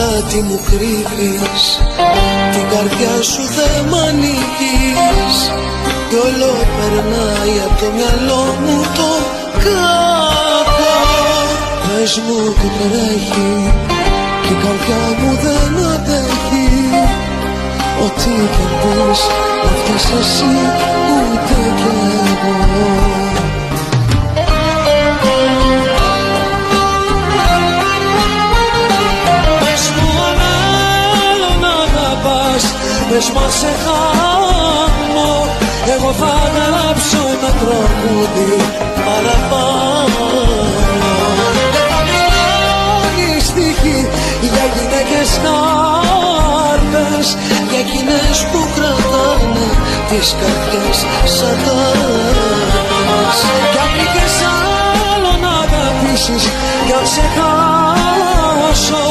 κάτι μου κρύβεις, την καρδιά σου δεν μ' ανοίγεις, κι όλο περνάει απ' το μυαλό μου το κακό. Πες μου τι τρέχει, κι η καρδιά μου δεν αντέχει, ό,τι και πεις να φταίς εσύ ούτε κι εγώ. Πες μα σε χάνω, εγώ θα γράψω ένα τραγούδι παραπάνω. Δεν θα μιλώνει στίχη για γυναίκες κάρτες, για εκείνες που κρατάνε τις καρδιές σαν τάρτες. Κι αν βρήκες άλλο να αγαπήσεις, κι αν σε χάσω,